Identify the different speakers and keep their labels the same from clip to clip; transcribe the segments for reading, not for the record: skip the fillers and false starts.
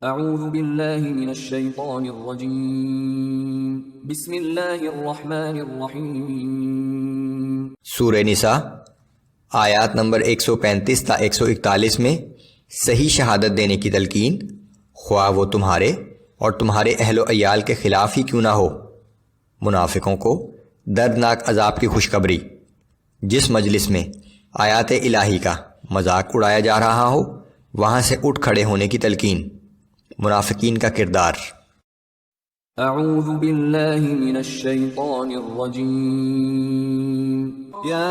Speaker 1: اعوذ باللہ من الشیطان الرجیم بسم اللہ الرحمن الرحیم۔
Speaker 2: سورہ نساء آیات نمبر 135 تا 141 میں صحیح شہادت دینے کی تلقین، خواہ وہ تمہارے اور تمہارے اہل و عیال کے خلاف ہی کیوں نہ ہو۔ منافقوں کو دردناک عذاب کی خوشخبری۔ جس مجلس میں آیات الہی کا مذاق اڑایا جا رہا ہو وہاں سے اٹھ کھڑے ہونے کی تلقین۔ منافقین کا کردار۔
Speaker 1: اعوذ باللہ من الشیطان الرجیم یا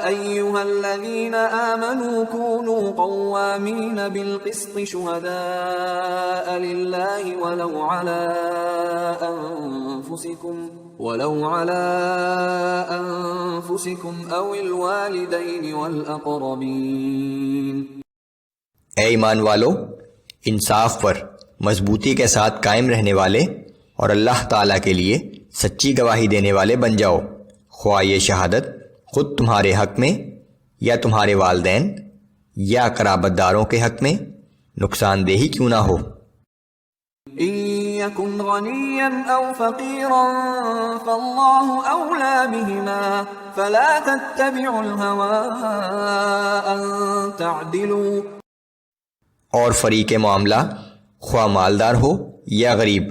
Speaker 1: ایہا الذین آمنوا کونوا قوامین بالقسط شہداء للہ ولو علی انفسکم او الوالدین والاقربین۔
Speaker 2: اے ایمان والو، انصاف پر مضبوطی کے ساتھ قائم رہنے والے اور اللہ تعالیٰ کے لیے سچی گواہی دینے والے بن جاؤ، خواہ یہ شہادت خود تمہارے حق میں یا تمہارے والدین یا قرابت داروں کے حق میں نقصان دہی کیوں نہ ہو۔
Speaker 1: إن يكن غنيا أو فقيرا فالله أولى بهما فلا تتبعوا الهوى أن تعدلوا۔
Speaker 2: اور فریق معاملہ خواہ مالدار ہو یا غریب،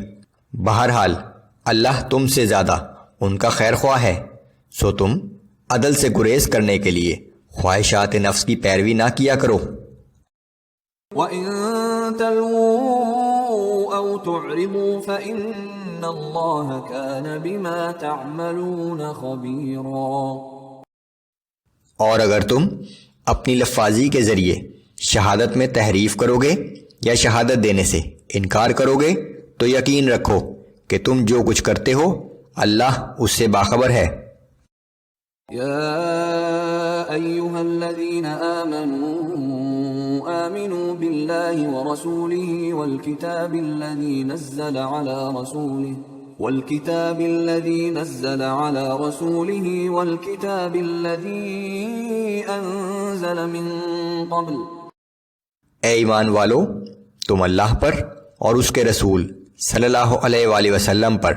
Speaker 2: بہرحال اللہ تم سے زیادہ ان کا خیر خواہ ہے، سو تم عدل سے گریز کرنے کے لیے خواہشات نفس کی پیروی نہ کیا کرو۔
Speaker 1: وَإِن تَلْوُوا أَوْ تُعْرِضُوا فَإِنَّ اللَّهَ كَانَ بِمَا تَعْمَلُونَ خَبِيرًا۔
Speaker 2: اور اگر تم اپنی لفاظی کے ذریعے شہادت میں تحریف کرو گے یا شہادت دینے سے انکار کرو گے تو یقین رکھو کہ تم جو کچھ کرتے ہو اللہ اس سے باخبر ہے۔
Speaker 1: یا ایہا الذین آمنوا باللہ ورسولہ والکتاب الذی نزل علی رسولہ والکتاب الذی انزل من قبل۔
Speaker 2: اے ایمان والو، تم اللہ پر اور اس کے رسول صلی اللہ علیہ وآلہ وسلم پر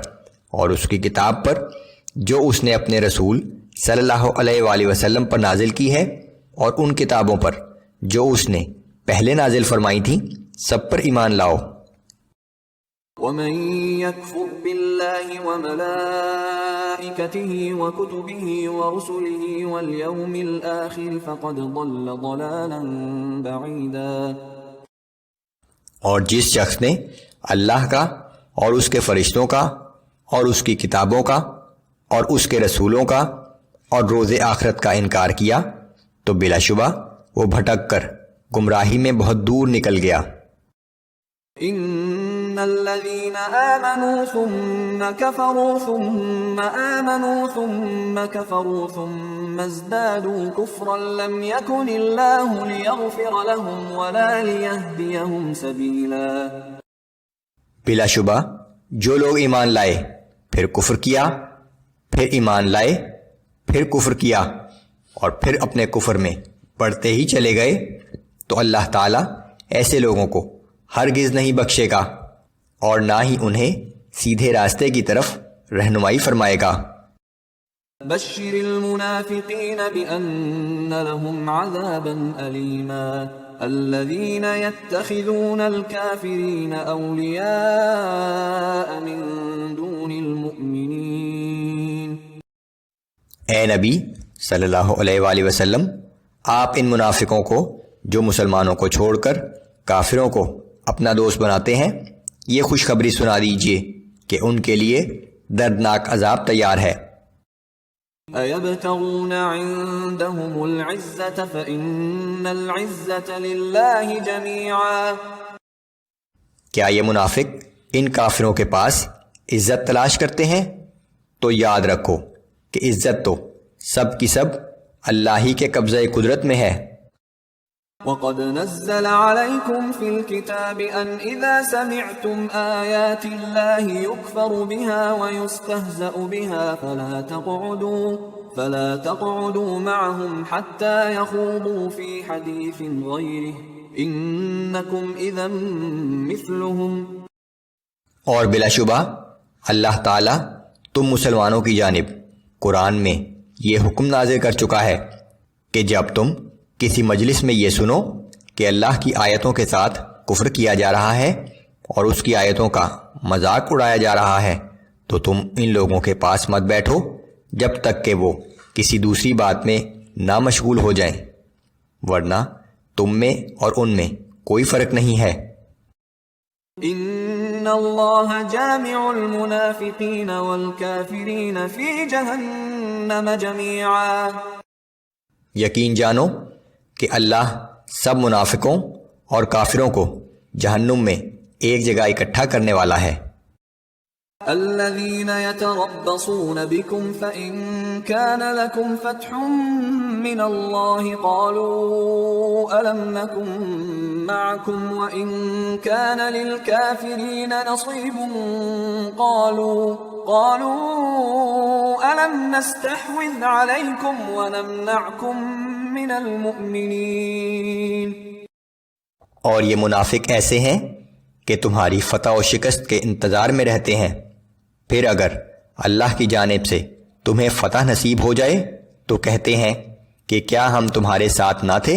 Speaker 2: اور اس کی کتاب پر جو اس نے اپنے رسول صلی اللہ علیہ وآلہ وسلم پر نازل کی ہے، اور ان کتابوں پر جو اس نے پہلے نازل فرمائی تھیں، سب پر ایمان لاؤ۔
Speaker 1: وَمَن يَكْفُرْ بِاللَّهِ وَمَلَائِكَتِهِ وَكُتُبِهِ وَرُسُلِهِ وَالْيَوْمِ الْآخِرِ فَقَدْ ضَلَّ ضَلَالًا بَعِيدًا۔
Speaker 2: اور جس شخص نے اللہ کا اور اس کے فرشتوں کا اور اس کی کتابوں کا اور اس کے رسولوں کا اور روز آخرت کا انکار کیا تو بلا شبہ وہ بھٹک کر گمراہی میں بہت دور نکل گیا۔
Speaker 1: ان الذين آمنوا ثم كفروا ثم آمنوا ثم كفروا ثم ازدادوا كفرا لم يكن الله ليغفر لهم ولا ليهديهم سبيلا۔
Speaker 2: بلا شبہ جو لوگ ایمان لائے پھر کفر کیا، پھر ایمان لائے، پھر کفر کیا اور پھر اپنے کفر میں بڑھتے ہی چلے گئے تو اللہ تعالیٰ ایسے لوگوں کو ہرگز نہیں بخشے گا اور نہ ہی انہیں سیدھے راستے کی طرف رہنمائی فرمائے گا۔
Speaker 1: بشر المنافقین بأن لهم عذابا ألیما الذین يتخذون الكافرین اولیاء من دون المؤمنین۔
Speaker 2: اے نبی صلی اللہ علیہ وآلہ وسلم، آپ ان منافقوں کو جو مسلمانوں کو چھوڑ کر کافروں کو اپنا دوست بناتے ہیں یہ خوشخبری سنا دیجئے کہ ان کے لیے دردناک عذاب تیار ہے۔
Speaker 1: أَيَبْتَغُونَ عِندَهُمُ الْعِزَّةَ فَإِنَّ الْعِزَّةَ لِلَّهِ جَمِيعًا۔
Speaker 2: کیا یہ منافق ان کافروں کے پاس عزت تلاش کرتے ہیں؟ تو یاد رکھو کہ عزت تو سب کی سب اللہ ہی کے قبضہ قدرت میں ہے۔
Speaker 1: وَقَدْ نَزَّلَ عَلَيْكُمْ فِي الْكِتَابِ أَنْ إِذَا سَمِعْتُمْ آيَاتِ اللَّهِ يُكْفَرُ بِهَا وَيُسْتَهْزَأُ بِهَا فَلَا تَقْعُدُوا مَعَهُمْ حَتَّى يَخُوضُوا فِي حَدِيثٍ غَيْرِهِ إنكم إذا مثلهم.
Speaker 2: اور بلا شبہ اللہ تعالیٰ تم مسلمانوں کی جانب قرآن میں یہ حکم نازل کر چکا ہے کہ جب تم کسی مجلس میں یہ سنو کہ اللہ کی آیتوں کے ساتھ کفر کیا جا رہا ہے اور اس کی آیتوں کا مذاق اڑایا جا رہا ہے تو تم ان لوگوں کے پاس مت بیٹھو جب تک کہ وہ کسی دوسری بات میں نہ مشغول ہو جائیں، ورنہ تم میں اور ان میں کوئی فرق نہیں ہے۔
Speaker 1: ان اللہ جامع المنافقین والکافرین فی جہنم جمیعا.
Speaker 2: یقین جانو کہ اللہ سب منافقوں اور کافروں کو جہنم میں ایک جگہ اکٹھا کرنے والا ہے۔
Speaker 1: الذين يتربصون بكم فإن كان لكم فتح من الله قالوا ألم نكن معكم وإن كان للكافرين نصيب قالوا ألم نستحوذ عليكم ونمنعكم من المؤمنين.
Speaker 2: اور یہ منافق ایسے ہیں کہ تمہاری فتح و شکست کے انتظار میں رہتے ہیں، پھر اگر اللہ کی جانب سے تمہیں فتح نصیب ہو جائے تو کہتے ہیں کہ کیا ہم تمہارے ساتھ نہ تھے،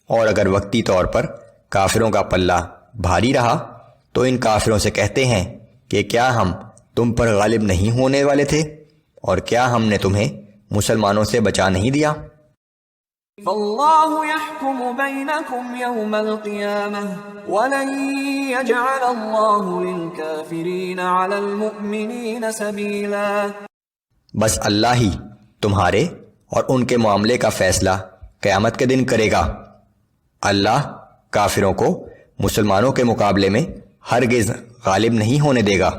Speaker 2: اور اگر وقتی طور پر کافروں کا پلہ بھاری رہا تو ان کافروں سے کہتے ہیں کہ کیا ہم تم پر غالب نہیں ہونے والے تھے، اور کیا ہم نے تمہیں مسلمانوں سے بچا نہیں دیا۔
Speaker 1: فاللہ یحکم بینکم یوم القیامہ ولن یجعل اللہ للکافرین علی المؤمنین سبیلا. بس
Speaker 2: اللہ ہی تمہارے اور ان کے معاملے کا فیصلہ قیامت کے دن کرے گا۔ اللہ کافروں کو مسلمانوں کے مقابلے میں ہرگز غالب نہیں ہونے دے گا۔